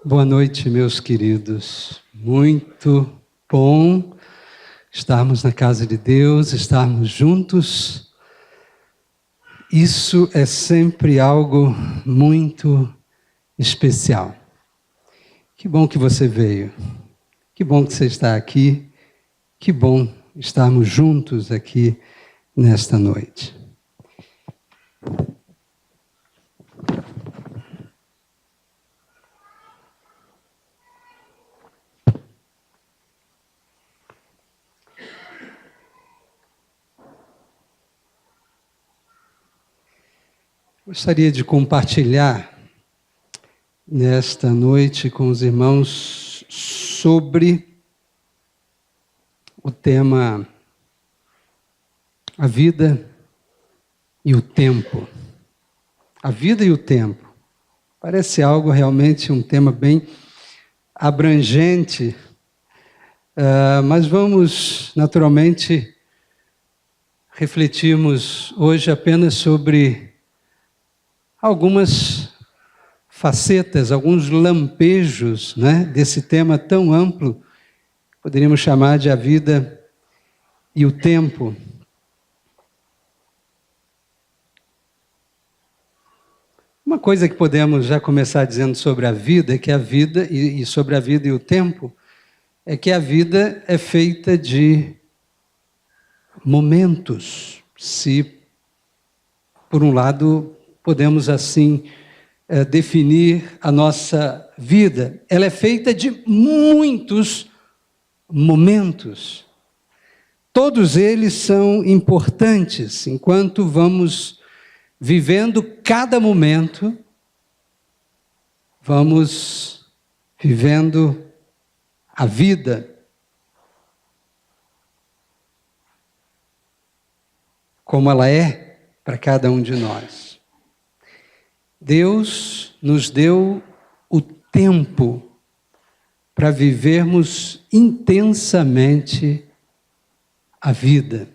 Boa noite, meus queridos. Muito bom estarmos na casa de Deus, estarmos juntos. Isso é sempre algo muito especial. Que bom que você veio. Que bom que você está aqui. Que bom estarmos juntos aqui nesta noite. Gostaria de compartilhar nesta noite com os irmãos sobre o tema a vida e o tempo. A vida e o tempo. Parece algo realmente um tema bem abrangente, mas vamos naturalmente refletirmos hoje apenas sobre algumas facetas, alguns lampejos, desse tema tão amplo, poderíamos chamar de a vida e o tempo. Uma coisa que podemos já começar dizendo sobre a vida, é que a vida, e sobre a vida e o tempo, é que a vida é feita de momentos. Se, por um lado, podemos assim definir a nossa vida. Ela é feita de muitos momentos. Todos eles são importantes. Enquanto vamos vivendo cada momento, vamos vivendo a vida. Como ela é para cada um de nós. Deus nos deu o tempo para vivermos intensamente a vida.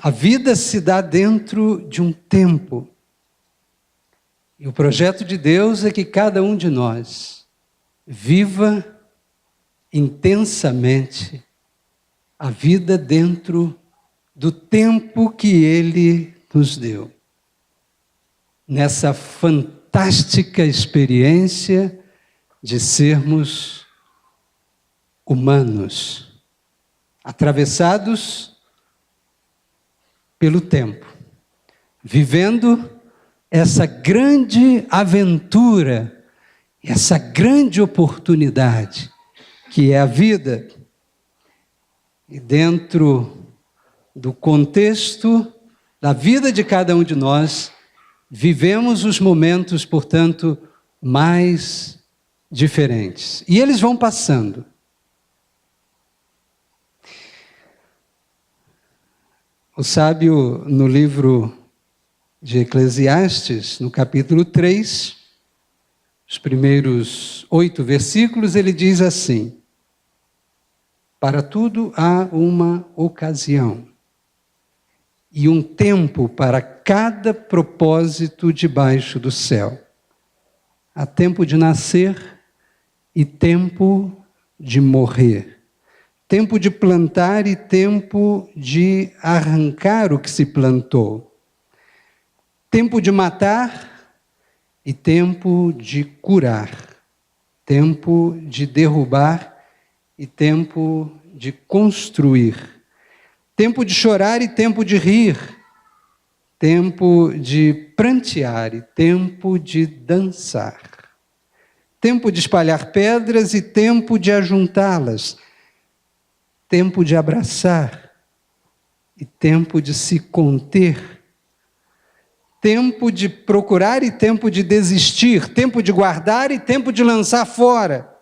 A vida se dá dentro de um tempo. E o projeto de Deus é que cada um de nós viva intensamente a vida dentro do tempo que Ele nos deu. Nessa fantástica experiência de sermos humanos, atravessados pelo tempo, vivendo essa grande aventura, essa grande oportunidade, que é a vida, e dentro do contexto da vida de cada um de nós, vivemos os momentos, portanto, mais diferentes. E eles vão passando. O sábio, no livro de Eclesiastes, no capítulo 3, os primeiros 8 versículos, ele diz assim: para tudo há uma ocasião e um tempo para cada propósito debaixo do céu. Há tempo de nascer e tempo de morrer. Tempo de plantar e tempo de arrancar o que se plantou. Tempo de matar e tempo de curar. Tempo de derrubar e tempo de construir. Tempo de chorar e tempo de rir, tempo de prantear e tempo de dançar, tempo de espalhar pedras e tempo de ajuntá-las, tempo de abraçar e tempo de se conter, tempo de procurar e tempo de desistir, tempo de guardar e tempo de lançar fora,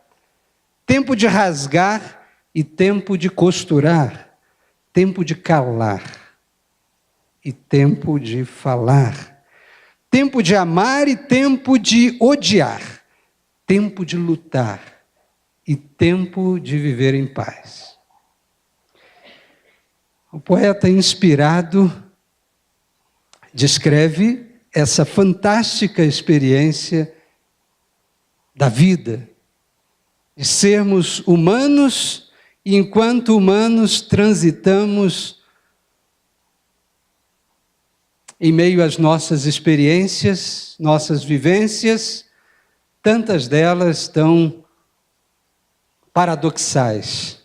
tempo de rasgar e tempo de costurar, tempo de calar e tempo de falar, tempo de amar e tempo de odiar, tempo de lutar e tempo de viver em paz. O poeta inspirado descreve essa fantástica experiência da vida, de sermos humanos e, enquanto humanos, transitamos em meio às nossas experiências, nossas vivências, tantas delas tão paradoxais.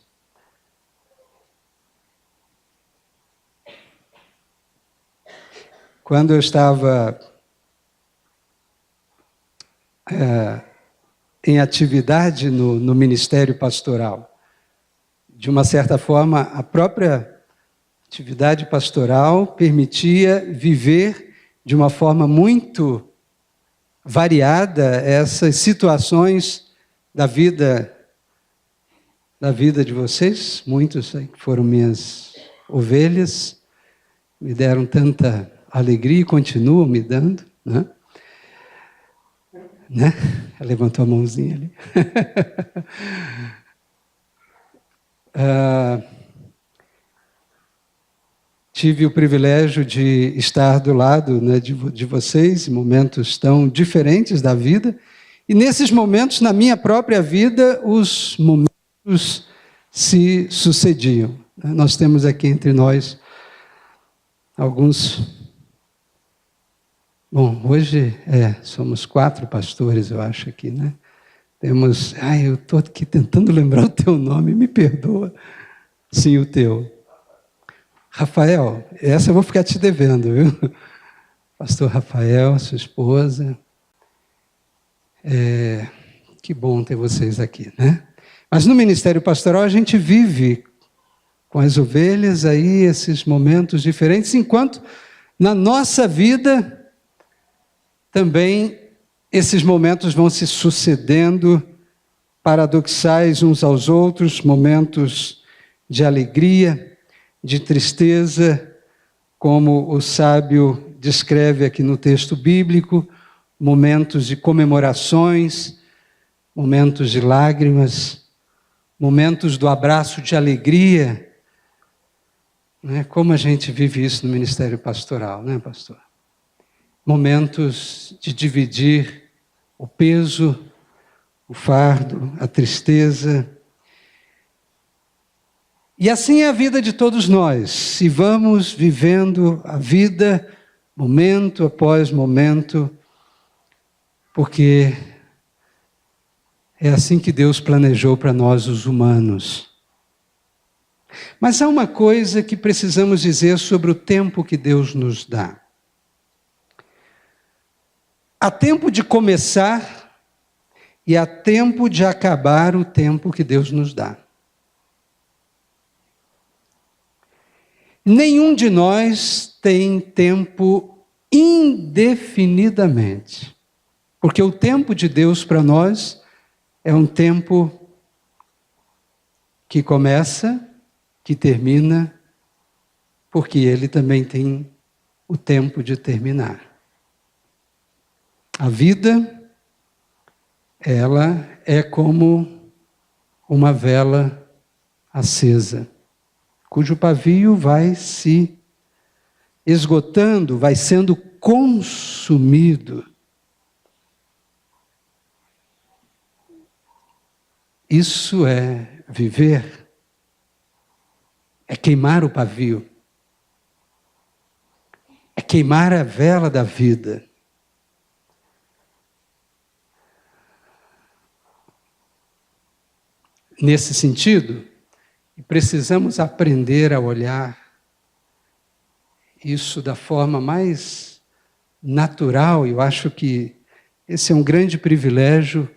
Quando eu estava em atividade no ministério pastoral, de uma certa forma, a própria atividade pastoral permitia viver de uma forma muito variada essas situações da vida de vocês. Muitos que foram minhas ovelhas, me deram tanta alegria e continuam me dando, né? Ela levantou a mãozinha ali. Tive o privilégio de estar do lado, né, de vocês em momentos tão diferentes da vida, e nesses momentos, na minha própria vida, os momentos se sucediam. Nós temos aqui entre nós alguns... Bom, hoje somos 4 pastores, eu acho, aqui, né? Temos... eu estou aqui tentando lembrar o teu nome, me perdoa. Sim, o teu. Rafael, essa eu vou ficar te devendo, viu? Pastor Rafael, sua esposa. Que bom ter vocês aqui, né? Mas no ministério pastoral a gente vive com as ovelhas aí esses momentos diferentes, enquanto na nossa vida também esses momentos vão se sucedendo, paradoxais uns aos outros, momentos de alegria, de tristeza, como o sábio descreve aqui no texto bíblico, momentos de comemorações, momentos de lágrimas, momentos do abraço de alegria, né? Como a gente vive isso no ministério pastoral, né, pastor? Momentos de dividir o peso, o fardo, a tristeza. E assim é a vida de todos nós, se vamos vivendo a vida, momento após momento, porque é assim que Deus planejou para nós, os humanos. Mas há uma coisa que precisamos dizer sobre o tempo que Deus nos dá. Há tempo de começar e há tempo de acabar o tempo que Deus nos dá. Nenhum de nós tem tempo indefinidamente, porque o tempo de Deus para nós é um tempo que começa, que termina, porque Ele também tem o tempo de terminar. A vida, ela é como uma vela acesa, cujo pavio vai se esgotando, vai sendo consumido. Isso é viver, é queimar o pavio, é queimar a vela da vida. Nesse sentido, precisamos aprender a olhar isso da forma mais natural. Eu acho que esse é um grande privilégio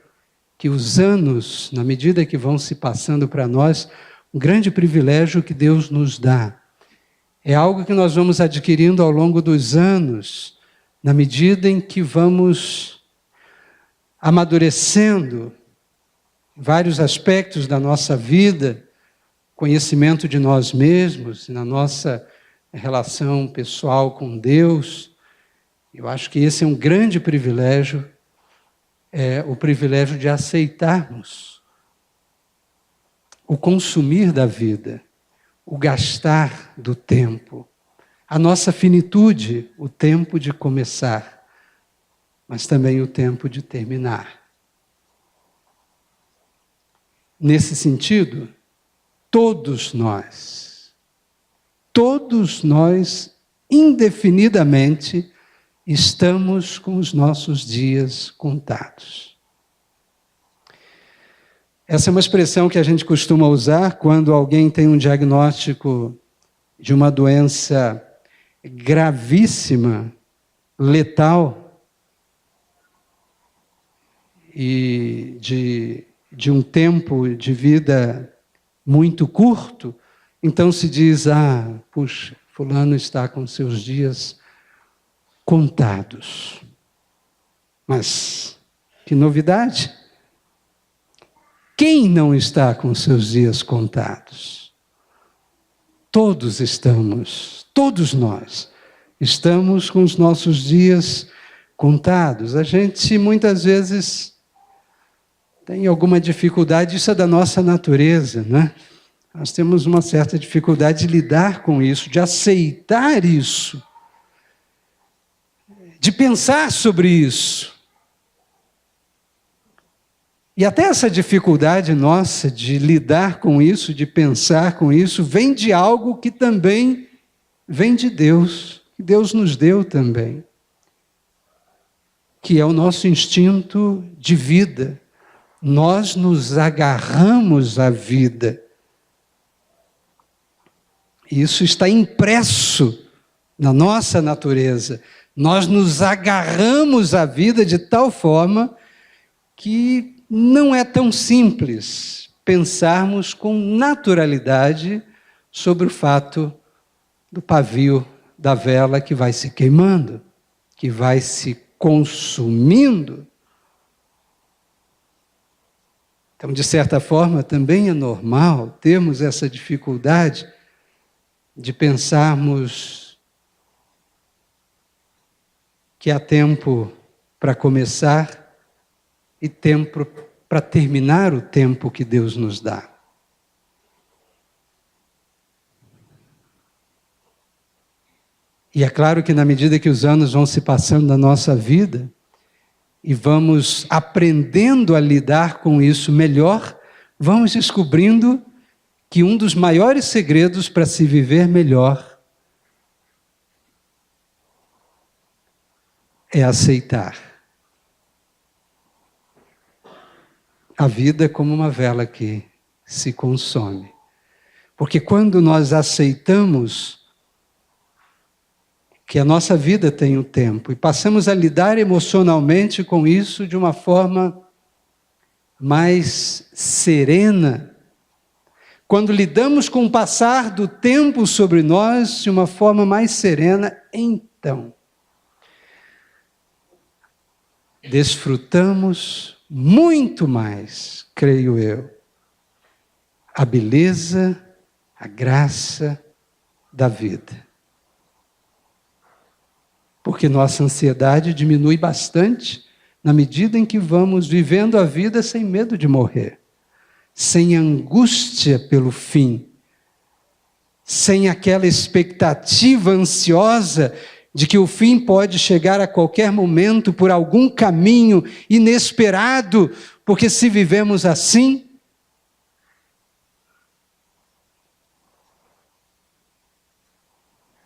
que os anos, na medida que vão se passando para nós, um grande privilégio que Deus nos dá. É algo que nós vamos adquirindo ao longo dos anos, na medida em que vamos amadurecendo vários aspectos da nossa vida, conhecimento de nós mesmos, na nossa relação pessoal com Deus. Eu acho que esse é um grande privilégio, o privilégio de aceitarmos o consumir da vida, o gastar do tempo, a nossa finitude, o tempo de começar, mas também o tempo de terminar. Nesse sentido, todos nós, indefinidamente, estamos com os nossos dias contados. Essa é uma expressão que a gente costuma usar quando alguém tem um diagnóstico de uma doença gravíssima, letal, e de um tempo de vida muito curto. Então se diz, puxa, fulano está com seus dias contados. Mas que novidade! Quem não está com seus dias contados? Todos estamos, todos nós estamos com os nossos dias contados. A gente muitas vezes tem alguma dificuldade, isso é da nossa natureza, né? Nós temos uma certa dificuldade de lidar com isso, de aceitar isso, de pensar sobre isso. E até essa dificuldade nossa de lidar com isso, de pensar com isso, vem de algo que também vem de Deus, que Deus nos deu também, que é o nosso instinto de vida. Nós nos agarramos à vida. Isso está impresso na nossa natureza. Nós nos agarramos à vida de tal forma que não é tão simples pensarmos com naturalidade sobre o fato do pavio da vela que vai se queimando, que vai se consumindo. Então, de certa forma, também é normal termos essa dificuldade de pensarmos que há tempo para começar e tempo para terminar o tempo que Deus nos dá. E é claro que na medida que os anos vão se passando na nossa vida e vamos aprendendo a lidar com isso melhor, vamos descobrindo que um dos maiores segredos para se viver melhor é aceitar a vida como uma vela que se consome. Porque quando nós aceitamos que a nossa vida tem um tempo e passamos a lidar emocionalmente com isso de uma forma mais serena, quando lidamos com o passar do tempo sobre nós de uma forma mais serena, então desfrutamos muito mais, creio eu, a beleza, a graça da vida. Porque nossa ansiedade diminui bastante na medida em que vamos vivendo a vida sem medo de morrer, sem angústia pelo fim, sem aquela expectativa ansiosa de que o fim pode chegar a qualquer momento por algum caminho inesperado, porque se vivemos assim,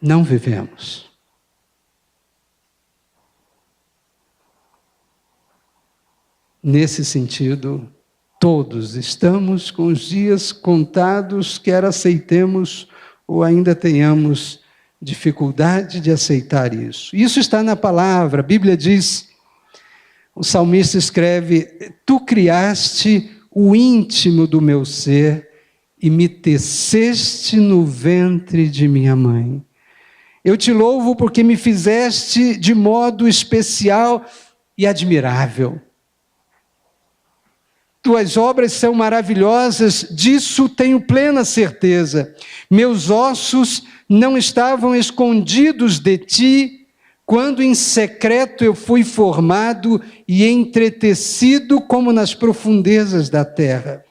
não vivemos. Nesse sentido, todos estamos com os dias contados, quer aceitemos ou ainda tenhamos dificuldade de aceitar isso. Isso está na palavra, a Bíblia diz, o salmista escreve, tu criaste o íntimo do meu ser e me teceste no ventre de minha mãe. Eu te louvo porque me fizeste de modo especial e admirável. Tuas obras são maravilhosas, disso tenho plena certeza. Meus ossos não estavam escondidos de ti, quando em secreto eu fui formado e entretecido como nas profundezas da terra.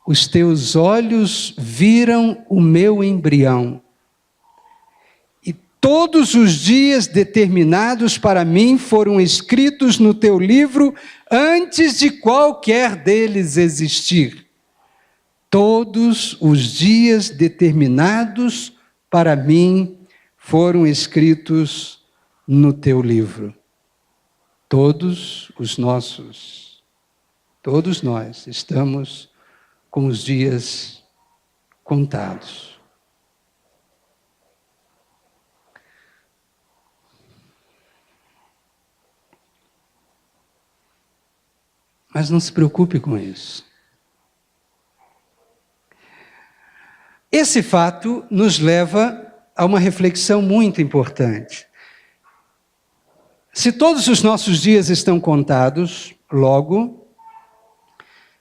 Os teus olhos viram o meu embrião, e Todos os dias determinados para mim foram escritos no teu livro antes de qualquer deles existir. Todos os dias determinados para mim foram escritos no teu livro. Todos nós estamos com os dias contados. Mas não se preocupe com isso. Esse fato nos leva a uma reflexão muito importante. Se todos os nossos dias estão contados, logo,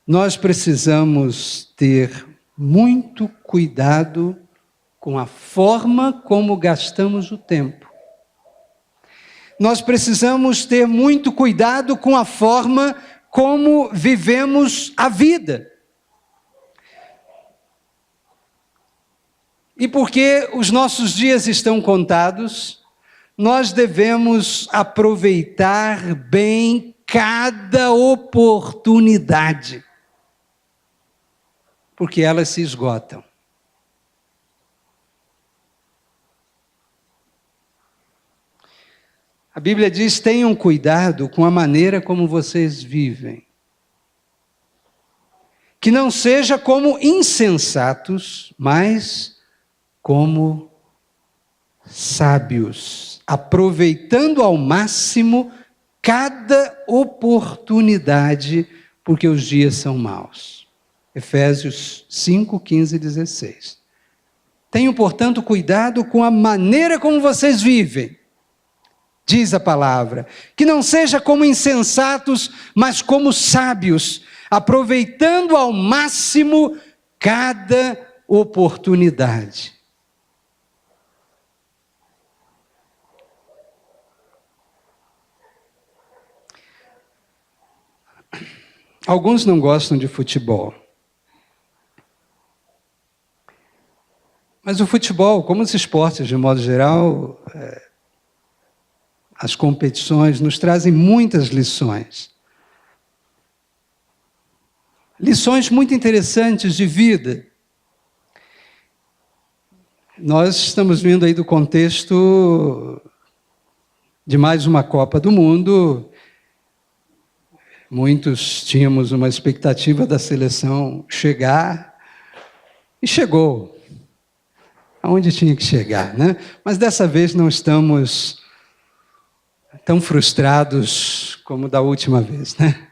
nós precisamos ter muito cuidado com a forma como gastamos o tempo. Nós precisamos ter muito cuidado com a forma como vivemos a vida. E porque os nossos dias estão contados, nós devemos aproveitar bem cada oportunidade, porque elas se esgotam. A Bíblia diz: tenham cuidado com a maneira como vocês vivem. Que não seja como insensatos, mas como sábios, aproveitando ao máximo cada oportunidade, porque os dias são maus. Efésios 5, 15 e 16. Tenham, portanto, cuidado com a maneira como vocês vivem. Diz a palavra, que não seja como insensatos, mas como sábios, aproveitando ao máximo cada oportunidade. Alguns não gostam de futebol. Mas o futebol, como os esportes de modo geral, as competições nos trazem muitas lições. Lições muito interessantes de vida. Nós estamos vindo aí do contexto de mais uma Copa do Mundo. Muitos tínhamos uma expectativa da seleção chegar, e chegou aonde tinha que chegar, né? Mas dessa vez não estamos tão frustrados como da última vez, né?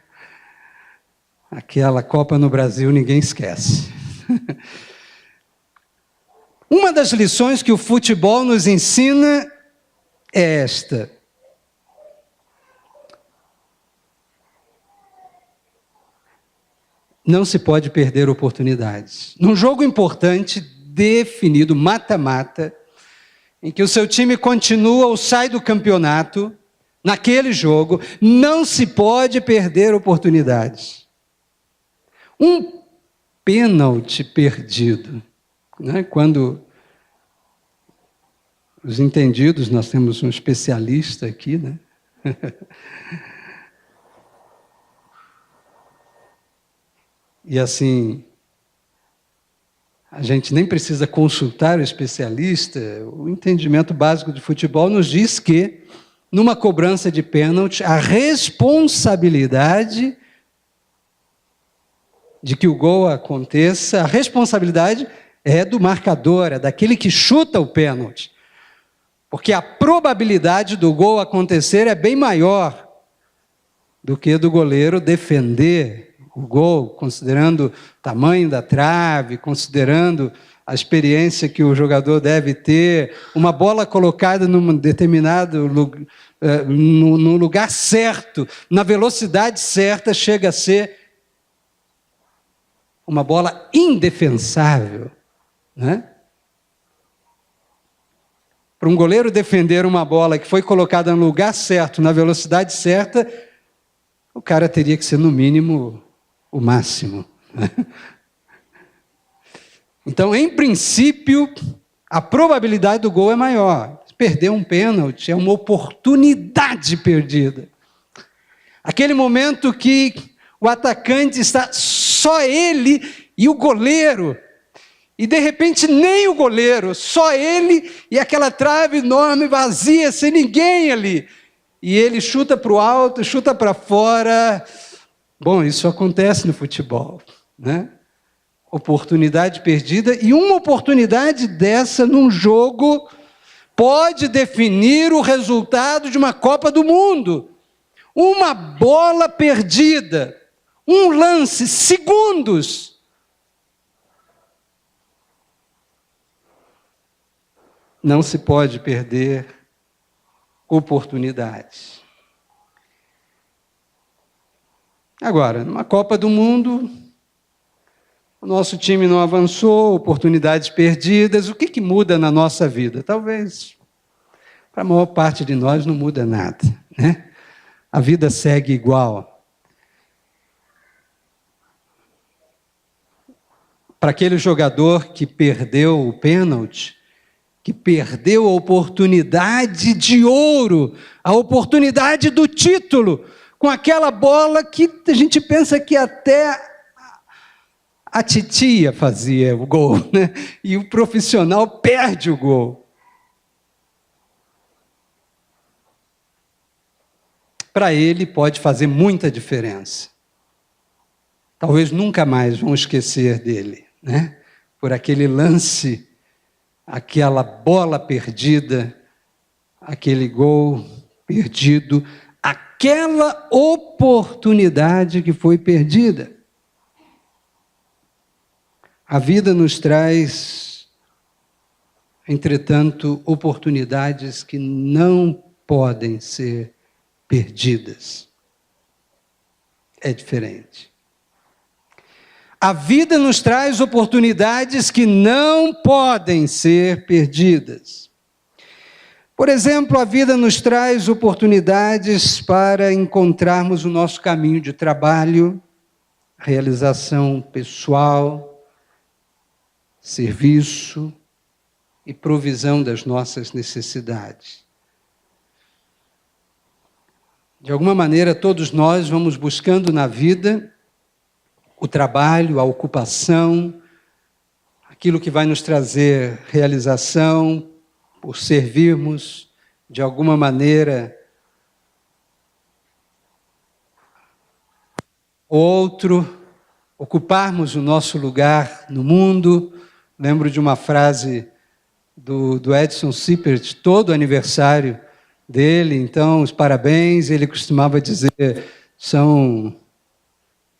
Aquela Copa no Brasil ninguém esquece. Uma das lições que o futebol nos ensina é esta: não se pode perder oportunidades. Num jogo importante, definido, mata-mata, em que o seu time continua ou sai do campeonato, naquele jogo, não se pode perder oportunidades. Um pênalti perdido, né? Quando os entendidos, nós temos um especialista aqui, né? E assim, a gente nem precisa consultar o especialista, o entendimento básico de futebol nos diz que, numa cobrança de pênalti, a responsabilidade de que o gol aconteça, a responsabilidade é do marcador, é daquele que chuta o pênalti. Porque a probabilidade do gol acontecer é bem maior do que do goleiro defender o gol, considerando o tamanho da trave, considerando a experiência que o jogador deve ter. Uma bola colocada num determinado lugar, no lugar certo, na velocidade certa, chega a ser uma bola indefensável, né? Para um goleiro defender uma bola que foi colocada no lugar certo, na velocidade certa, o cara teria que ser, no mínimo, o máximo. Então, em princípio, a probabilidade do gol é maior. perder um pênalti, é uma oportunidade perdida. Aquele momento que o atacante está só ele e o goleiro, e de repente nem o goleiro, só ele e aquela trave enorme, vazia, sem ninguém ali. E ele chuta para o alto, chuta para fora. Bom, isso acontece no futebol, né? Oportunidade perdida, e uma oportunidade dessa num jogo pode definir o resultado de uma Copa do Mundo. Uma bola perdida, um lance, segundos. Não se pode perder oportunidades. Agora, numa Copa do Mundo, o nosso time não avançou, oportunidades perdidas. O que muda na nossa vida? Talvez, para a maior parte de nós, não muda nada, né? A vida segue igual. Para aquele jogador que perdeu o pênalti, que perdeu a oportunidade de ouro, a oportunidade do título, com aquela bola que a gente pensa que até a titia fazia o gol, né? E o profissional perde o gol. Para ele pode fazer muita diferença. Talvez nunca mais vão esquecer dele, né? Por aquele lance, aquela bola perdida, aquele gol perdido, aquela oportunidade que foi perdida. A vida nos traz, entretanto, oportunidades que não podem ser perdidas. É diferente. A vida nos traz oportunidades que não podem ser perdidas. Por exemplo, a vida nos traz oportunidades para encontrarmos o nosso caminho de trabalho, realização pessoal, serviço e provisão das nossas necessidades. De alguma maneira, todos nós vamos buscando na vida o trabalho, a ocupação, aquilo que vai nos trazer realização, por servirmos, de alguma maneira, outro, ocuparmos o nosso lugar no mundo. Lembro de uma frase do Edson Sippert, todo aniversário dele, então, os parabéns, ele costumava dizer, são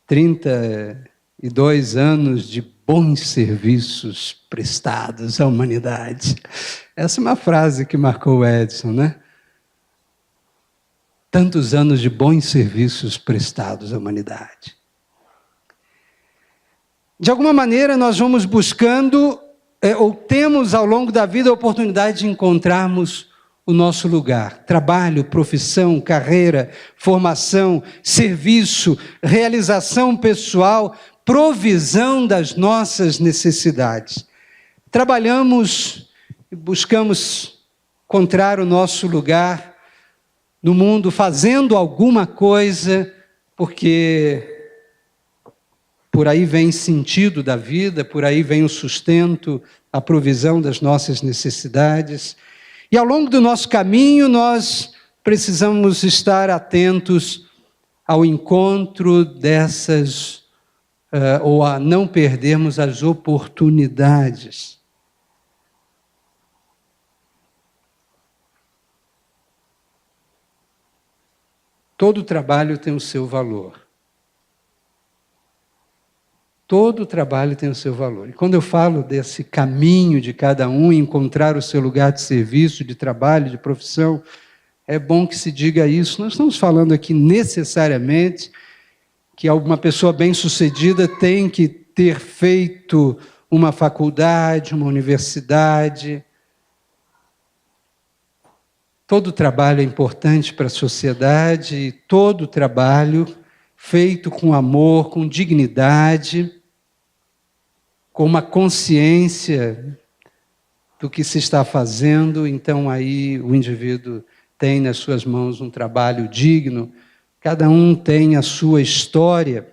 32 anos de bons serviços prestados à humanidade. Essa é uma frase que marcou o Edson, né? Tantos anos de bons serviços prestados à humanidade. De alguma maneira, nós vamos buscando, ou temos ao longo da vida a oportunidade de encontrarmos o nosso lugar. Trabalho, profissão, carreira, formação, serviço, realização pessoal, provisão das nossas necessidades. Trabalhamos e buscamos encontrar o nosso lugar no mundo, fazendo alguma coisa, porque por aí vem sentido da vida, por aí vem o sustento, a provisão das nossas necessidades. E ao longo do nosso caminho, nós precisamos estar atentos ao encontro dessas, ou a não perdermos as oportunidades. Todo trabalho tem o seu valor. Todo trabalho tem o seu valor. E quando eu falo desse caminho de cada um, encontrar o seu lugar de serviço, de trabalho, de profissão, é bom que se diga isso. Nós estamos falando aqui necessariamente que alguma pessoa bem-sucedida tem que ter feito uma faculdade, uma universidade. Todo trabalho é importante para a sociedade, e todo trabalho feito com amor, com dignidade, com uma consciência do que se está fazendo, então aí o indivíduo tem nas suas mãos um trabalho digno, cada um tem a sua história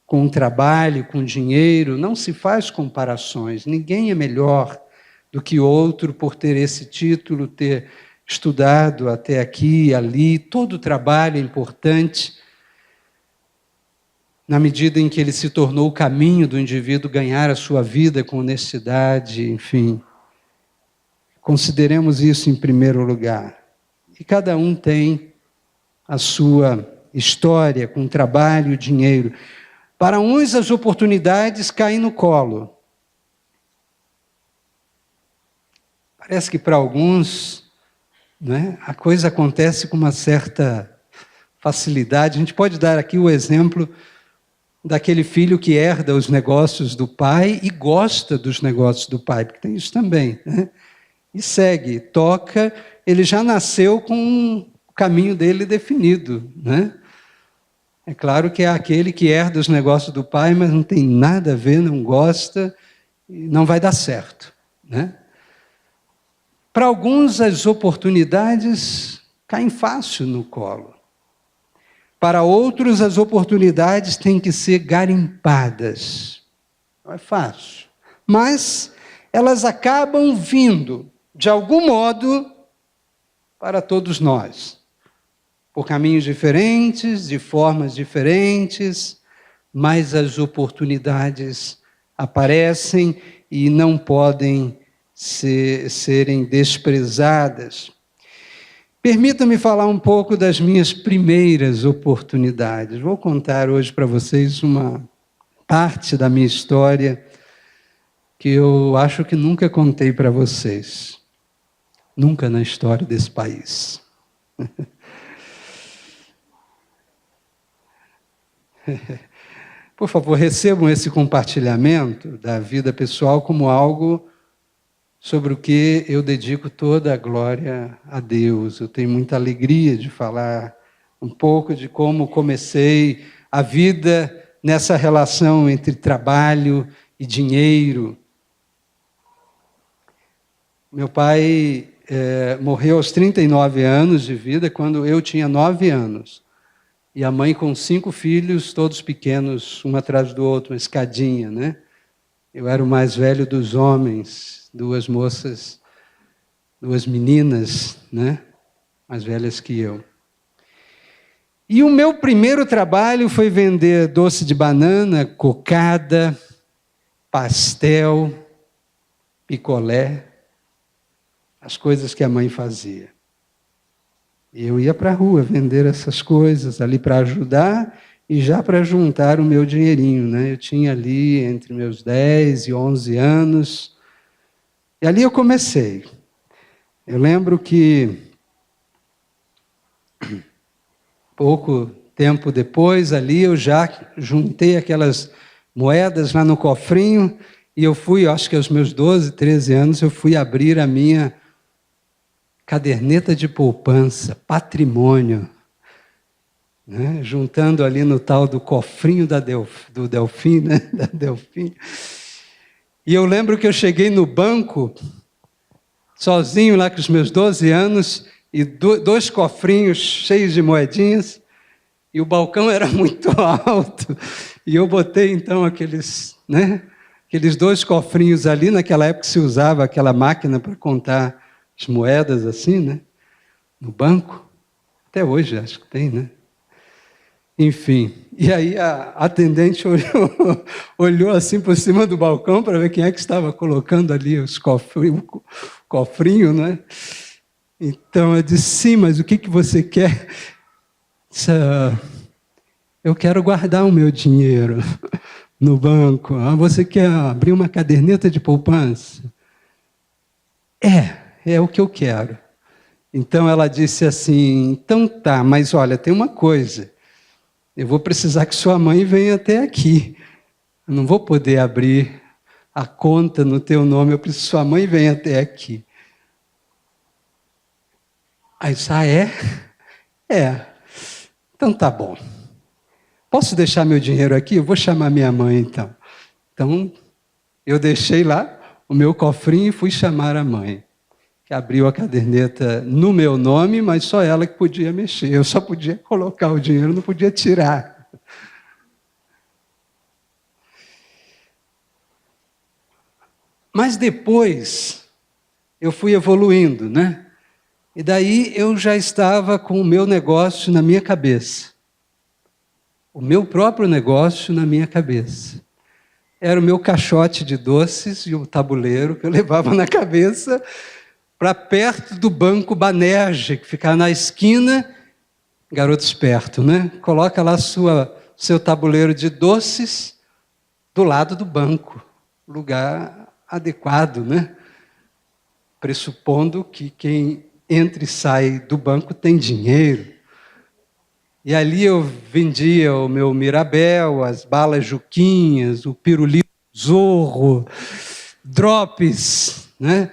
com o trabalho, com o dinheiro, não se faz comparações, ninguém é melhor do que outro por ter esse título, ter estudado até aqui e ali, todo trabalho é importante, na medida em que ele se tornou o caminho do indivíduo ganhar a sua vida com honestidade, enfim. Consideremos isso em primeiro lugar. E cada um tem a sua história com trabalho e dinheiro. Para uns, as oportunidades caem no colo. Parece que para alguns, né, a coisa acontece com uma certa facilidade. A gente pode dar aqui o exemplo daquele filho que herda os negócios do pai e gosta dos negócios do pai, porque tem isso também, né? E segue, toca, ele já nasceu com o caminho dele definido, né? É claro que é aquele que herda os negócios do pai, mas não tem nada a ver, não gosta, e não vai dar certo, né? Para alguns, as oportunidades caem fácil no colo. Para outros, as oportunidades têm que ser garimpadas. Não é fácil. Mas elas acabam vindo, de algum modo, para todos nós. Por caminhos diferentes, de formas diferentes, mas as oportunidades aparecem e não podem serem desprezadas. Permita-me falar um pouco das minhas primeiras oportunidades. Vou contar hoje para vocês uma parte da minha história que eu acho que nunca contei para vocês. Nunca na história desse país. Por favor, recebam esse compartilhamento da vida pessoal como algo sobre o que eu dedico toda a glória a Deus. Eu tenho muita alegria de falar um pouco de como comecei a vida nessa relação entre trabalho e dinheiro. Meu pai morreu aos 39 anos de vida, quando eu tinha 9 anos. E a mãe com 5 filhos, todos pequenos, um atrás do outro, uma escadinha, né? Eu era o mais velho dos homens, 2 moças, 2 meninas, né? Mais velhas que eu. E o meu primeiro trabalho foi vender doce de banana, cocada, pastel, picolé, as coisas que a mãe fazia. E eu ia para a rua vender essas coisas ali para ajudar e já para juntar o meu dinheirinho, né? Eu tinha ali entre meus 10 e 11 anos. E ali eu comecei. Eu lembro que pouco tempo depois, ali eu já juntei aquelas moedas lá no cofrinho e eu fui, acho que aos meus 12, 13 anos, eu fui abrir a minha caderneta de poupança, patrimônio, né? Juntando ali no tal do cofrinho do Delfim, né? Da Delfim. E eu lembro que eu cheguei no banco, sozinho lá com os meus 12 anos, e 2 cofrinhos cheios de moedinhas, e o balcão era muito alto, e eu botei então aqueles 2 cofrinhos ali. Naquela época se usava aquela máquina para contar as moedas assim, né? No banco, até hoje acho que tem, né? Enfim, e aí a atendente olhou assim por cima do balcão para ver quem é que estava colocando ali os cofrinho, né? Então eu disse, sim, mas o que você quer? Disse, eu quero guardar o meu dinheiro no banco. Você quer abrir uma caderneta de poupança? É o que eu quero. Então ela disse assim, então tá, mas olha, tem uma coisa. Eu vou precisar que sua mãe venha até aqui. Eu não vou poder abrir a conta no teu nome, eu preciso que sua mãe venha até aqui. Aí eu disse, é? Então tá bom. Posso deixar meu dinheiro aqui? Eu vou chamar minha mãe então. Então, eu deixei lá o meu cofrinho e fui chamar a mãe, que abriu a caderneta no meu nome, mas só ela que podia mexer. Eu só podia colocar o dinheiro, não podia tirar. Mas depois eu fui evoluindo, né? E daí eu já estava com o meu negócio na minha cabeça. O meu próprio negócio na minha cabeça. Era o meu caixote de doces e o tabuleiro que eu levava na cabeça para perto do Banco Banerje, que fica na esquina, garoto esperto, né? Coloca lá seu tabuleiro de doces do lado do banco, lugar adequado, né? Pressupondo que quem entra e sai do banco tem dinheiro. E ali eu vendia o meu Mirabel, as balas Juquinhas, o pirulito Zorro, drops, né?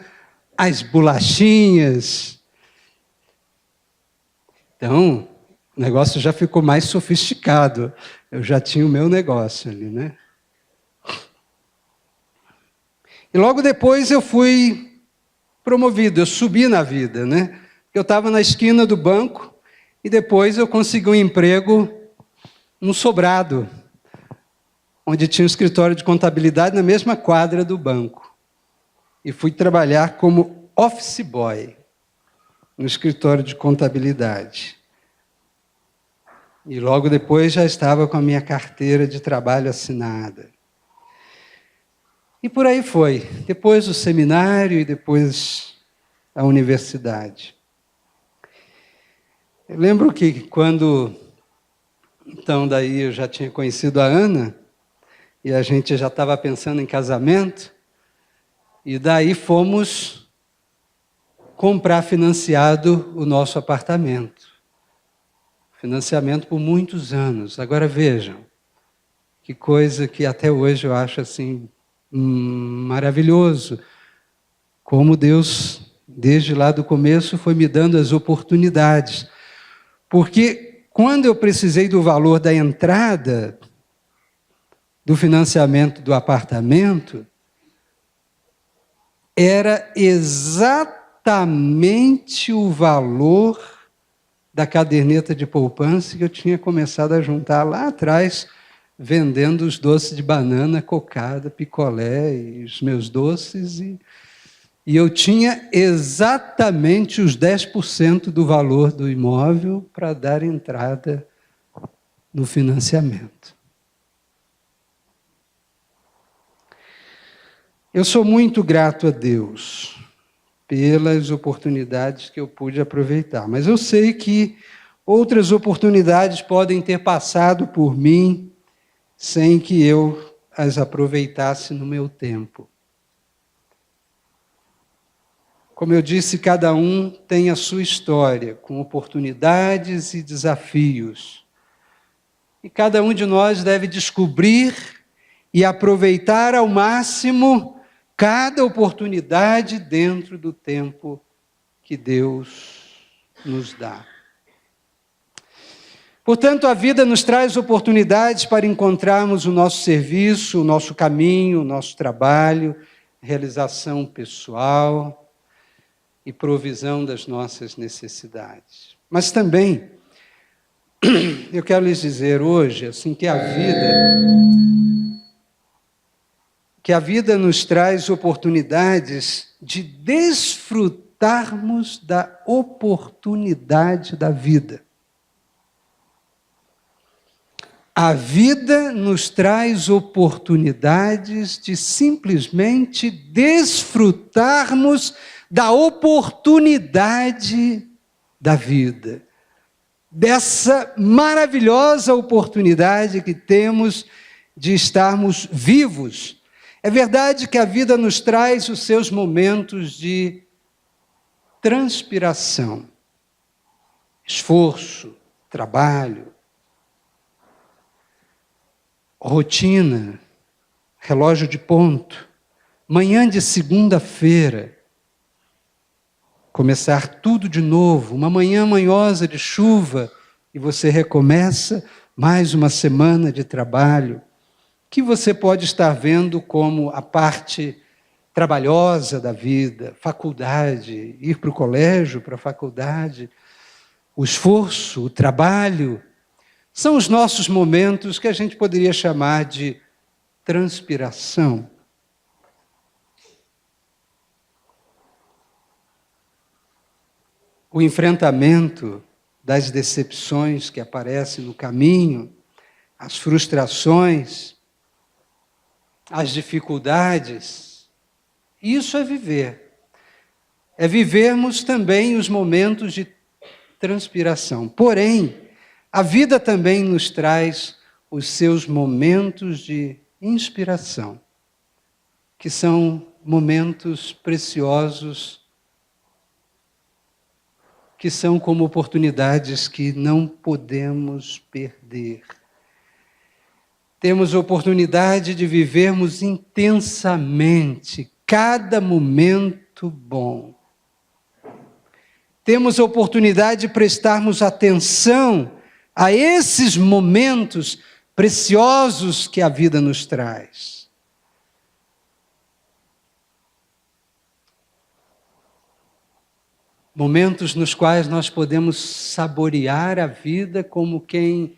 As bolachinhas. Então, o negócio já ficou mais sofisticado. Eu já tinha o meu negócio ali, né? E logo depois eu fui promovido, eu subi na vida, né? Eu estava na esquina do banco e depois eu consegui um emprego no sobrado, onde tinha um escritório de contabilidade na mesma quadra do banco. E fui trabalhar como office boy no escritório de contabilidade. E logo depois já estava com a minha carteira de trabalho assinada. E por aí foi. Depois o seminário e depois a universidade. Eu lembro que quando, então daí eu já tinha conhecido a Ana, e a gente já estava pensando em casamento, e daí fomos comprar financiado o nosso apartamento. Financiamento por muitos anos. Agora vejam, que coisa que até hoje eu acho assim maravilhoso. Como Deus, desde lá do começo, foi me dando as oportunidades. Porque quando eu precisei do valor da entrada do financiamento do apartamento, era exatamente o valor da caderneta de poupança que eu tinha começado a juntar lá atrás, vendendo os doces de banana, cocada, picolé e os meus doces. E eu tinha exatamente os 10% do valor do imóvel para dar entrada no financiamento. Eu sou muito grato a Deus pelas oportunidades que eu pude aproveitar, mas eu sei que outras oportunidades podem ter passado por mim sem que eu as aproveitasse no meu tempo. Como eu disse, cada um tem a sua história, com oportunidades e desafios. E cada um de nós deve descobrir e aproveitar ao máximo cada oportunidade dentro do tempo que Deus nos dá. Portanto, a vida nos traz oportunidades para encontrarmos o nosso serviço, o nosso caminho, o nosso trabalho, realização pessoal e provisão das nossas necessidades. Mas também, eu quero lhes dizer hoje, assim, que a vida nos traz oportunidades de desfrutarmos da oportunidade da vida. A vida nos traz oportunidades de simplesmente desfrutarmos da oportunidade da vida. Dessa maravilhosa oportunidade que temos de estarmos vivos. É verdade que a vida nos traz os seus momentos de transpiração, esforço, trabalho, rotina, relógio de ponto, manhã de segunda-feira, começar tudo de novo, uma manhã manhosa de chuva, e você recomeça mais uma semana de trabalho, que você pode estar vendo como a parte trabalhosa da vida, faculdade, ir para o colégio, para a faculdade, o esforço, o trabalho, são os nossos momentos que a gente poderia chamar de transpiração. O enfrentamento das decepções que aparecem no caminho, as frustrações, as dificuldades, isso é viver. É vivermos também os momentos de transpiração. Porém, a vida também nos traz os seus momentos de inspiração, que são momentos preciosos, que são como oportunidades que não podemos perder. Temos oportunidade de vivermos intensamente cada momento bom. Temos oportunidade de prestarmos atenção a esses momentos preciosos que a vida nos traz. Momentos nos quais nós podemos saborear a vida como quem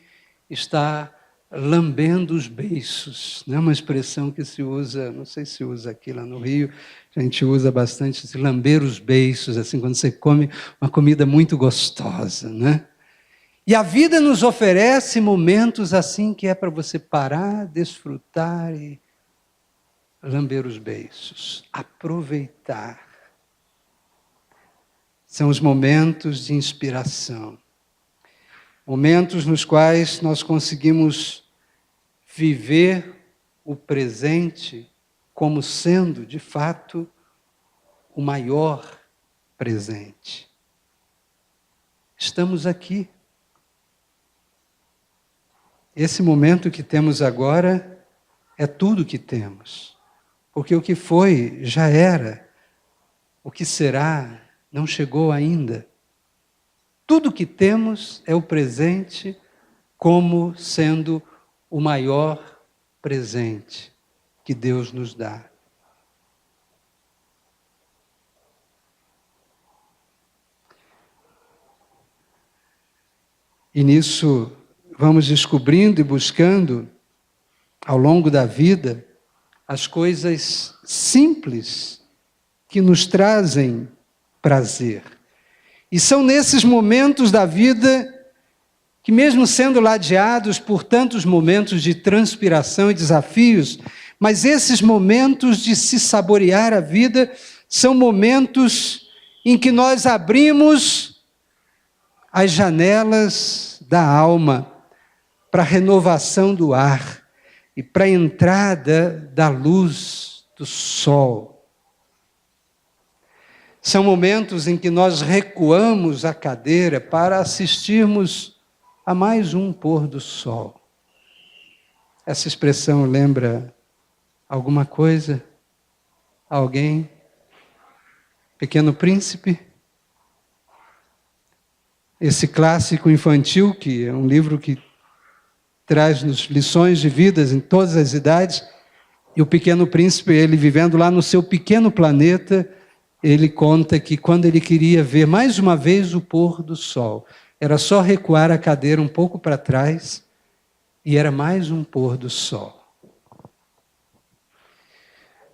está lambendo os beiços. Não é uma expressão que se usa, não sei se usa aqui lá no Rio, a gente usa bastante, se lamber os beiços, assim, quando você come uma comida muito gostosa, né? E a vida nos oferece momentos assim que é para você parar, desfrutar e lamber os beiços, aproveitar. São os momentos de inspiração. Momentos nos quais nós conseguimos viver o presente como sendo, de fato, o maior presente. Estamos aqui. Esse momento que temos agora é tudo que temos. Porque o que foi já era, o que será não chegou ainda. Tudo que temos é o presente como sendo o maior presente que Deus nos dá. E nisso vamos descobrindo e buscando, ao longo da vida, as coisas simples que nos trazem prazer. E são nesses momentos da vida que, mesmo sendo ladeados por tantos momentos de transpiração e desafios, mas esses momentos de se saborear a vida são momentos em que nós abrimos as janelas da alma para a renovação do ar e para a entrada da luz do sol. São momentos em que nós recuamos a cadeira para assistirmos a mais um pôr do sol. Essa expressão lembra alguma coisa? Alguém? Pequeno Príncipe? Esse clássico infantil, que é um livro que traz-nos lições de vidas em todas as idades, e o Pequeno Príncipe, ele vivendo lá no seu pequeno planeta, ele conta que quando ele queria ver mais uma vez o pôr do sol, era só recuar a cadeira um pouco para trás e era mais um pôr do sol.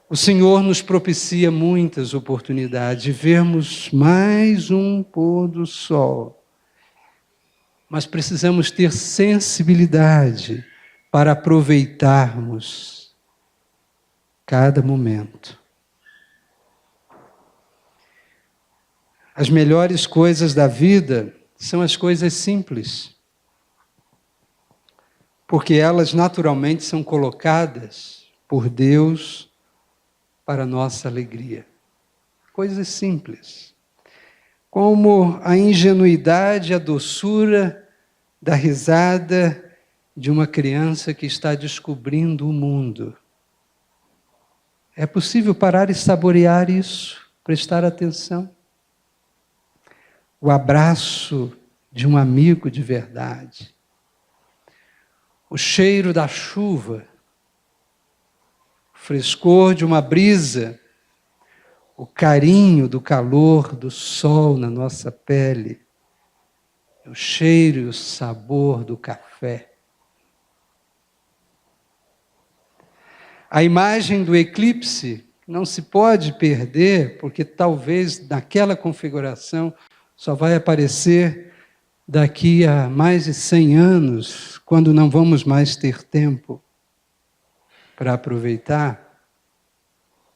O Senhor nos propicia muitas oportunidades de vermos mais um pôr do sol. Mas precisamos ter sensibilidade para aproveitarmos cada momento. As melhores coisas da vida são as coisas simples, porque elas naturalmente são colocadas por Deus para a nossa alegria. Coisas simples, como a ingenuidade, a doçura da risada de uma criança que está descobrindo o mundo. É possível parar e saborear isso, prestar atenção. O abraço de um amigo de verdade. O cheiro da chuva. O frescor de uma brisa o carinho do calor do sol na nossa pele, o cheiro e o sabor do café. A imagem do eclipse não se pode perder, porque talvez naquela configuração só vai aparecer daqui a mais de 100 anos, quando não vamos mais ter tempo para aproveitar.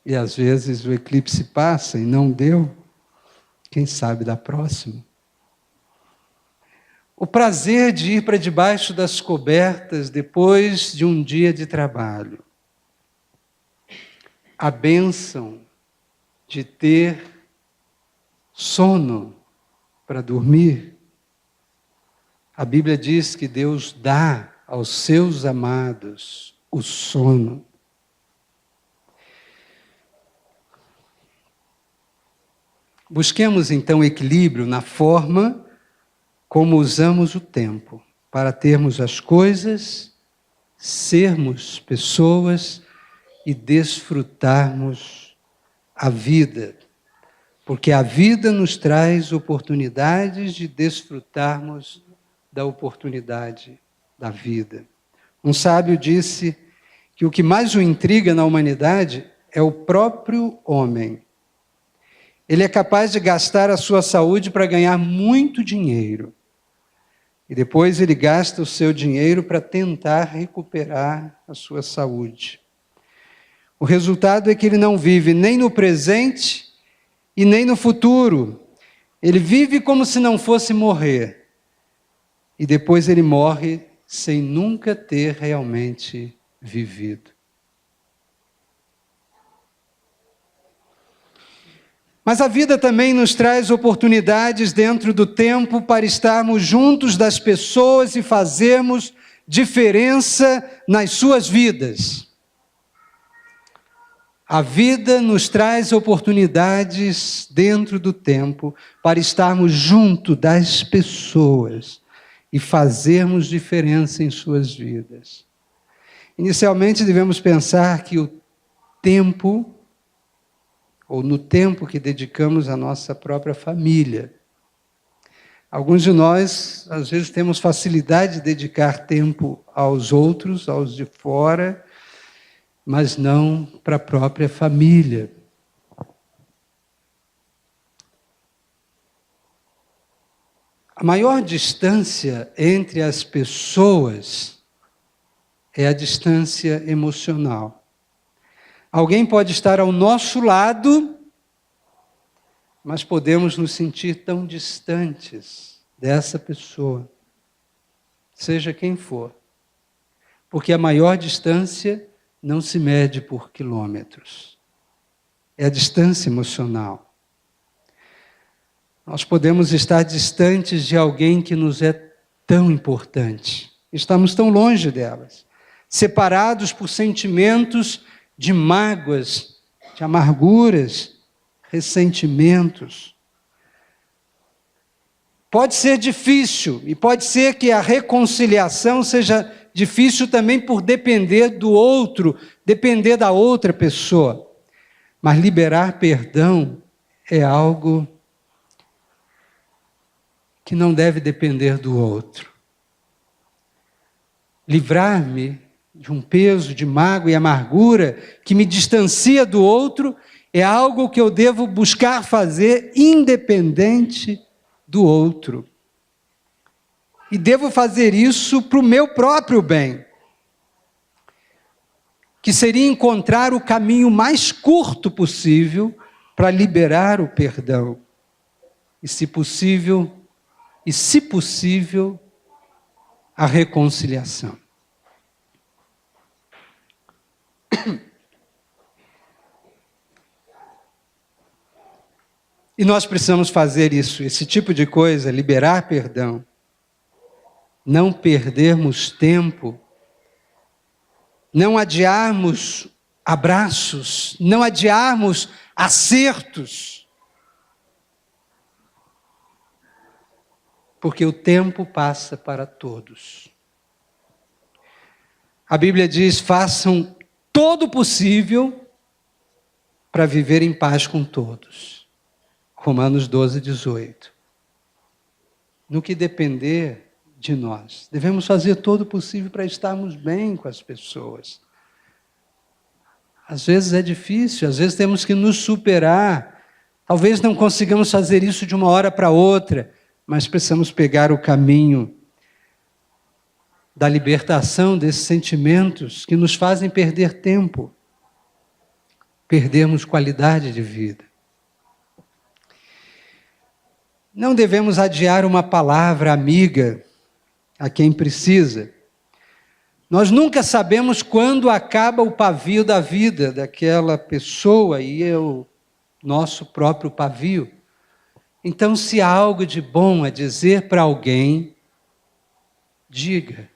E às vezes o eclipse passa e não deu, quem sabe da próxima. O prazer de ir para debaixo das cobertas depois de um dia de trabalho. A bênção de ter sono para dormir. A Bíblia diz que Deus dá aos seus amados o sono. Busquemos então equilíbrio na forma como usamos o tempo para termos as coisas, sermos pessoas e desfrutarmos a vida. Porque a vida nos traz oportunidades de desfrutarmos da oportunidade da vida. Um sábio disse que o que mais o intriga na humanidade é o próprio homem. Ele é capaz de gastar a sua saúde para ganhar muito dinheiro. E depois ele gasta o seu dinheiro para tentar recuperar a sua saúde. O resultado é que ele não vive nem no presente e nem no futuro. Ele vive como se não fosse morrer. E depois ele morre sem nunca ter realmente vivido. Mas a vida também nos traz oportunidades dentro do tempo para estarmos juntos das pessoas e fazermos diferença nas suas vidas. A vida nos traz oportunidades dentro do tempo para estarmos junto das pessoas e fazermos diferença em suas vidas. Inicialmente devemos pensar que o tempo, ou no tempo que dedicamos à nossa própria família. Alguns de nós, às vezes, temos facilidade de dedicar tempo aos outros, aos de fora, mas não para a própria família. A maior distância entre as pessoas é a distância emocional. Alguém pode estar ao nosso lado, mas podemos nos sentir tão distantes dessa pessoa, seja quem for. Porque a maior distância não se mede por quilômetros. É a distância emocional. Nós podemos estar distantes de alguém que nos é tão importante. Estamos tão longe delas, separados por sentimentos de mágoas, de amarguras, ressentimentos. Pode ser difícil, e pode ser que a reconciliação seja difícil também por depender do outro, depender da outra pessoa. Mas liberar perdão é algo que não deve depender do outro. Livrar-me de um peso de mágoa e amargura que me distancia do outro, é algo que eu devo buscar fazer independente do outro. E devo fazer isso para o meu próprio bem, que seria encontrar o caminho mais curto possível para liberar o perdão. E se possível, a reconciliação. E nós precisamos fazer isso, esse tipo de coisa, liberar perdão. Não perdermos tempo, não adiarmos abraços, não adiarmos acertos. Porque o tempo passa para todos. A Bíblia diz: façam todo o possível para viver em paz com todos. Romanos 12, 18. No que depender de nós, devemos fazer todo o possível para estarmos bem com as pessoas. Às vezes é difícil, às vezes temos que nos superar. Talvez não consigamos fazer isso de uma hora para outra, mas precisamos pegar o caminho da libertação desses sentimentos que nos fazem perder tempo, perdermos qualidade de vida. Não devemos adiar uma palavra amiga a quem precisa. Nós nunca sabemos quando acaba o pavio da vida daquela pessoa e é o nosso próprio pavio. Então, se há algo de bom a dizer para alguém, diga.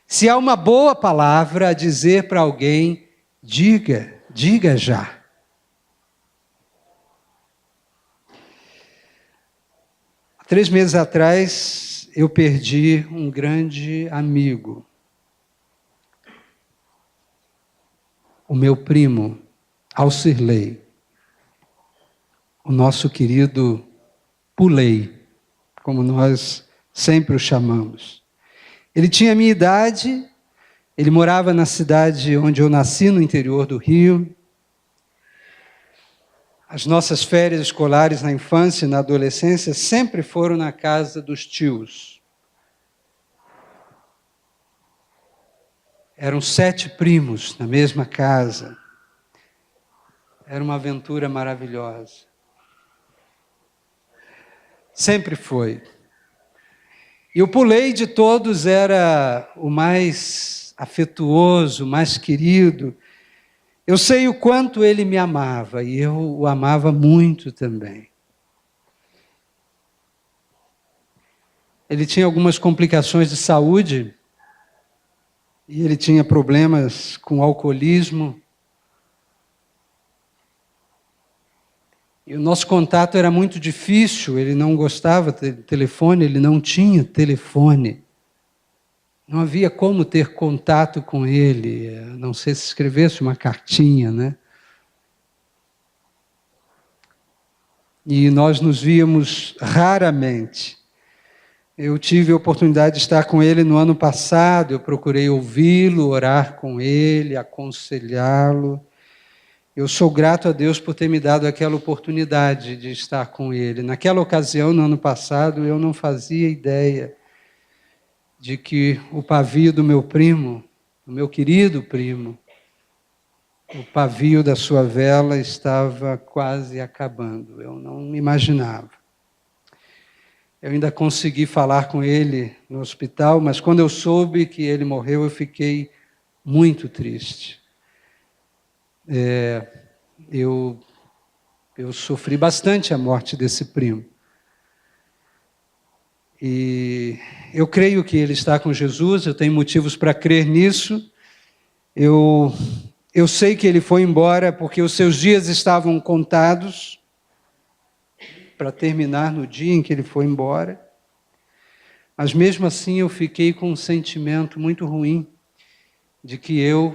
Se há uma boa palavra a dizer para alguém, diga já. Há 3 meses atrás, eu perdi um grande amigo. O meu primo, Alcirley. O nosso querido Pulei, como nós sempre o chamamos. Ele tinha a minha idade, ele morava na cidade onde eu nasci, no interior do Rio. As nossas férias escolares na infância e na adolescência sempre foram na casa dos tios. Eram 7 primos na mesma casa. Era uma aventura maravilhosa. Sempre foi. E o Pulei de todos era o mais afetuoso, o mais querido. Eu sei o quanto ele me amava e eu o amava muito também. Ele tinha algumas complicações de saúde e ele tinha problemas com alcoolismo. E o nosso contato era muito difícil, ele não gostava de telefone, ele não tinha telefone. Não havia como ter contato com ele, a não ser se escrevesse uma cartinha, né? E nós nos víamos raramente. Eu tive a oportunidade de estar com ele no ano passado, eu procurei ouvi-lo, orar com ele, aconselhá-lo. Eu sou grato a Deus por ter me dado aquela oportunidade de estar com ele. Naquela ocasião, no ano passado, eu não fazia ideia de que o pavio do meu primo, do meu querido primo, o pavio da sua vela estava quase acabando. Eu não imaginava. Eu ainda consegui falar com ele no hospital, mas quando eu soube que ele morreu, eu fiquei muito triste. Eu sofri bastante a morte desse primo. E eu creio que ele está com Jesus, eu tenho motivos para crer nisso. Eu sei que ele foi embora porque os seus dias estavam contados para terminar no dia em que ele foi embora. Mas mesmo assim eu fiquei com um sentimento muito ruim de que eu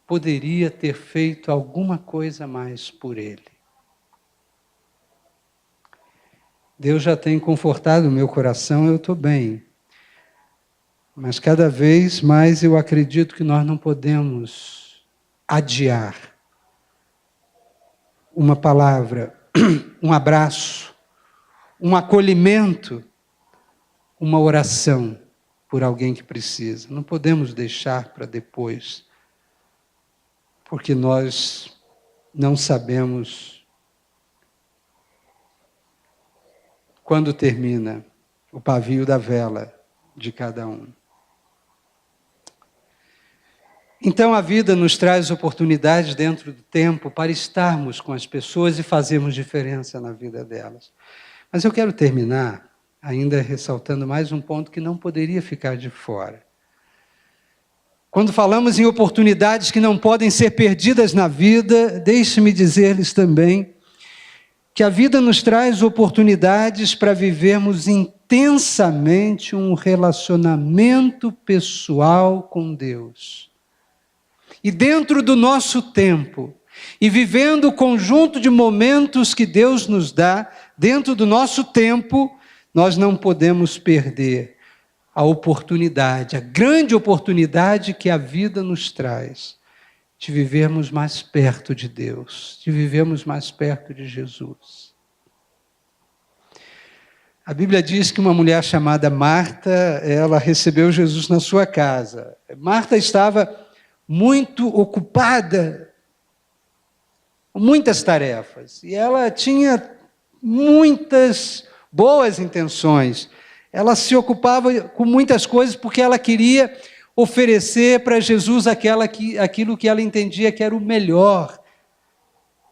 poderia ter feito alguma coisa mais por ele. Deus já tem confortado o meu coração, eu estou bem. Mas cada vez mais eu acredito que nós não podemos adiar uma palavra, um abraço, um acolhimento, uma oração por alguém que precisa. Não podemos deixar para depois, porque nós não sabemos quando termina o pavio da vela de cada um. Então a vida nos traz oportunidades dentro do tempo para estarmos com as pessoas e fazermos diferença na vida delas. Mas eu quero terminar ainda ressaltando mais um ponto que não poderia ficar de fora. Quando falamos em oportunidades que não podem ser perdidas na vida, deixe-me dizer-lhes também que a vida nos traz oportunidades para vivermos intensamente um relacionamento pessoal com Deus. E dentro do nosso tempo, E vivendo o conjunto de momentos que Deus nos dá, dentro do nosso tempo, nós não podemos perder a oportunidade, a grande oportunidade que a vida nos traz, de vivermos mais perto de Deus, de vivermos mais perto de Jesus. A Bíblia diz que uma mulher chamada Marta, ela recebeu Jesus na sua casa. Marta estava muito ocupada com muitas tarefas, e ela tinha muitas boas intenções. Ela se ocupava com muitas coisas porque ela queria oferecer para Jesus aquilo que ela entendia que era o melhor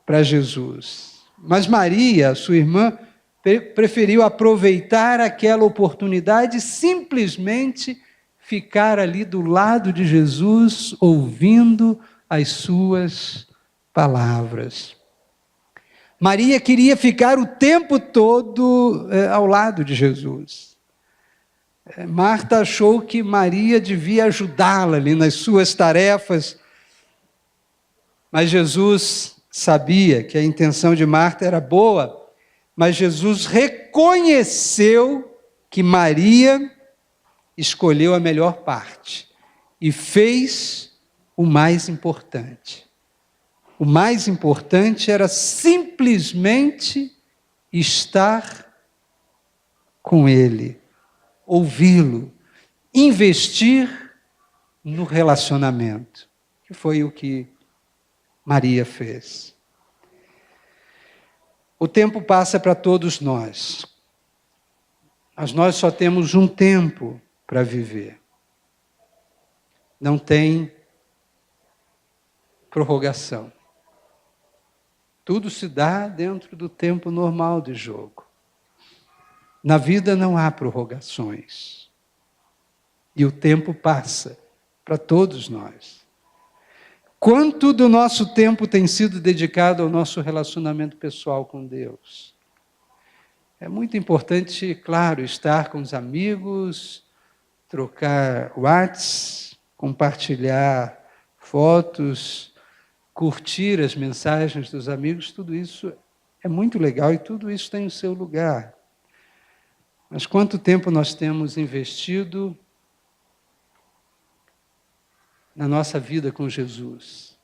para Jesus. Mas Maria, sua irmã, preferiu aproveitar aquela oportunidade e simplesmente ficar ali do lado de Jesus, ouvindo as suas palavras. Maria queria ficar o tempo todo ao lado de Jesus. Marta achou que Maria devia ajudá-la ali nas suas tarefas, mas Jesus sabia que a intenção de Marta era boa, mas Jesus reconheceu que Maria escolheu a melhor parte e fez o mais importante. O mais importante era simplesmente estar com Ele, ouvi-lo, investir no relacionamento, que foi o que Maria fez. O tempo passa para todos nós, mas nós só temos um tempo para viver. Não tem prorrogação. Tudo se dá dentro do tempo normal de jogo. Na vida não há prorrogações. E o tempo passa para todos nós. Quanto do nosso tempo tem sido dedicado ao nosso relacionamento pessoal com Deus? É muito importante, claro, estar com os amigos, trocar WhatsApp, compartilhar fotos, curtir as mensagens dos amigos, tudo isso é muito legal e tudo isso tem o seu lugar. Mas quanto tempo nós temos investido na nossa vida com Jesus?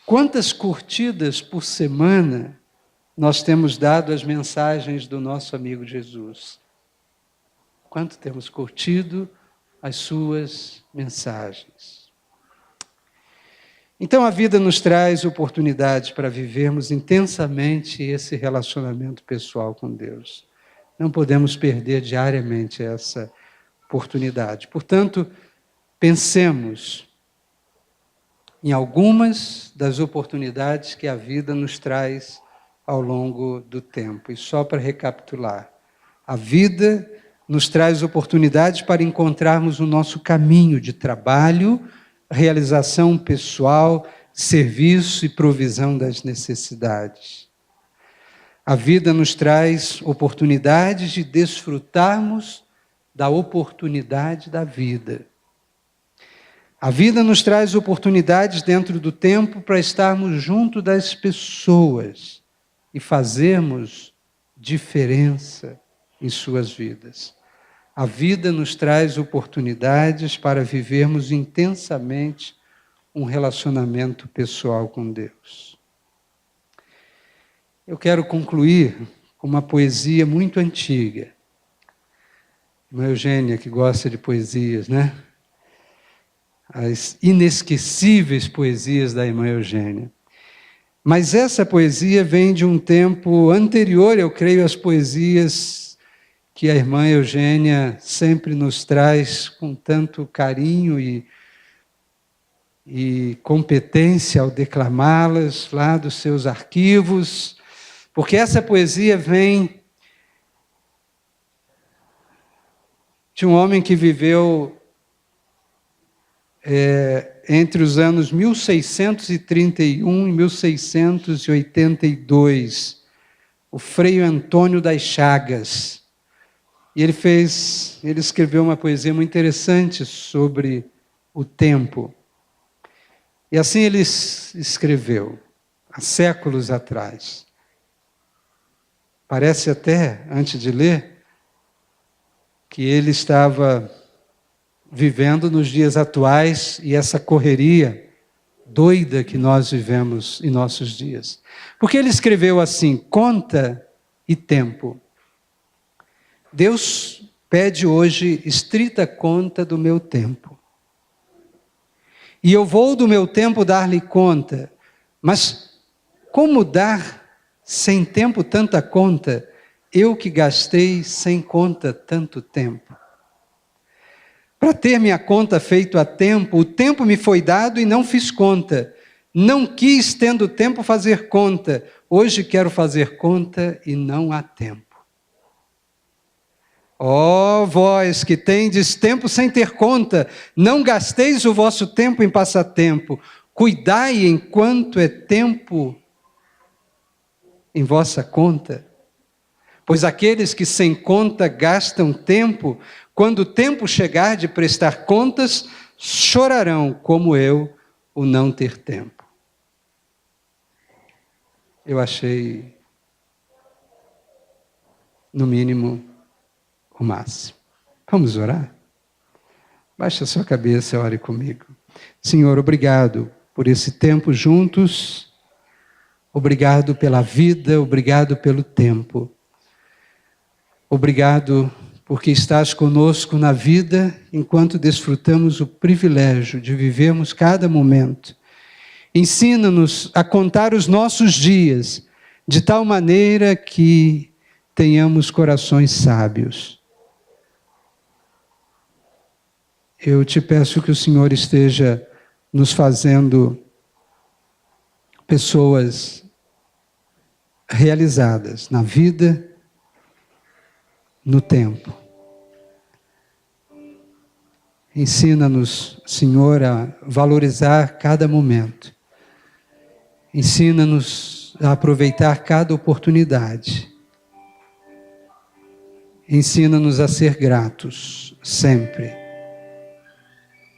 Quantas curtidas por semana nós temos dado às mensagens do nosso amigo Jesus? Quanto temos curtido as suas mensagens? Então a vida nos traz oportunidades para vivermos intensamente esse relacionamento pessoal com Deus. Não podemos perder diariamente essa oportunidade. Portanto, pensemos em algumas das oportunidades que a vida nos traz ao longo do tempo. E só para recapitular, a vida nos traz oportunidades para encontrarmos o nosso caminho de trabalho, realização pessoal, serviço e provisão das necessidades. A vida nos traz oportunidades de desfrutarmos da oportunidade da vida. A vida nos traz oportunidades dentro do tempo para estarmos junto das pessoas e fazermos diferença em suas vidas. A vida nos traz oportunidades para vivermos intensamente um relacionamento pessoal com Deus. Eu quero concluir com uma poesia muito antiga. Irmã Eugênia, que gosta de poesias, né? As inesquecíveis poesias da irmã Eugênia. Mas essa poesia vem de um tempo anterior, eu creio, às poesias que a irmã Eugênia sempre nos traz com tanto carinho e competência ao declamá-las lá dos seus arquivos, porque essa poesia vem de um homem que viveu entre os anos 1631 e 1682, o Frei Antônio das Chagas. E ele escreveu uma poesia muito interessante sobre o tempo. E assim ele escreveu, há séculos atrás. Parece até, antes de ler, que ele estava vivendo nos dias atuais e essa correria doida que nós vivemos em nossos dias. Porque ele escreveu assim: conta e tempo. Deus pede hoje estrita conta do meu tempo. E eu vou do meu tempo dar-lhe conta. Mas como dar sem tempo tanta conta, eu que gastei sem conta tanto tempo? Para ter minha conta feito a tempo, o tempo me foi dado e não fiz conta. Não quis, tendo tempo, fazer conta. Hoje quero fazer conta e não há tempo. Ó vós que tendes tempo sem ter conta, não gasteis o vosso tempo em passatempo. Cuidai enquanto é tempo em vossa conta. Pois aqueles que sem conta gastam tempo, quando o tempo chegar de prestar contas, chorarão como eu o não ter tempo. Eu achei, no mínimo, o máximo. Vamos orar? Baixe a sua cabeça e ore comigo. Senhor, obrigado por esse tempo juntos. Obrigado pela vida, obrigado pelo tempo. Obrigado porque estás conosco na vida enquanto desfrutamos o privilégio de vivermos cada momento. Ensina-nos a contar os nossos dias de tal maneira que tenhamos corações sábios. Eu te peço que o Senhor esteja nos fazendo pessoas realizadas na vida, no tempo. Ensina-nos, Senhor, a valorizar cada momento. Ensina-nos a aproveitar cada oportunidade. Ensina-nos a ser gratos, sempre,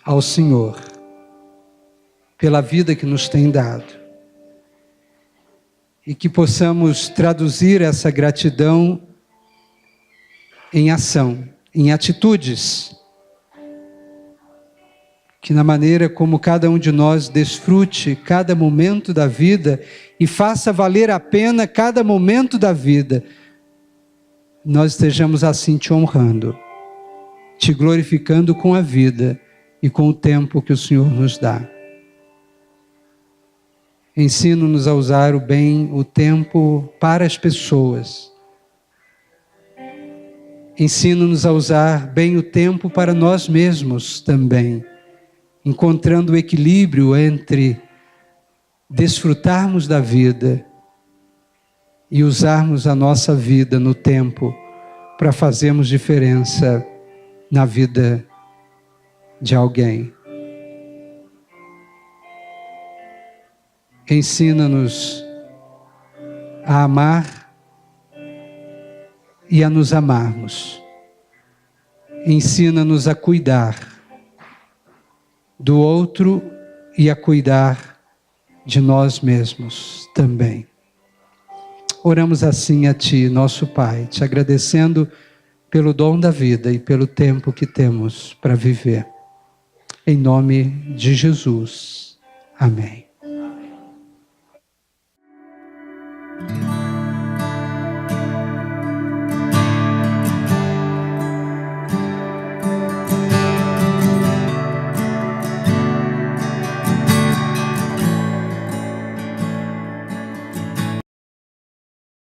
ao Senhor, pela vida que nos tem dado. E que possamos traduzir essa gratidão em ação, em atitudes. Que na maneira como cada um de nós desfrute cada momento da vida e faça valer a pena cada momento da vida, nós estejamos assim te honrando, te glorificando com a vida e com o tempo que o Senhor nos dá. Ensina-nos a usar o tempo para as pessoas. Ensina-nos a usar bem o tempo para nós mesmos também, encontrando o equilíbrio entre desfrutarmos da vida e usarmos a nossa vida no tempo para fazermos diferença na vida de alguém. Ensina-nos a amar e a nos amarmos. Ensina-nos a cuidar do outro e a cuidar de nós mesmos também. Oramos assim a Ti, nosso Pai, te agradecendo pelo dom da vida e pelo tempo que temos para viver. Em nome de Jesus. Amém.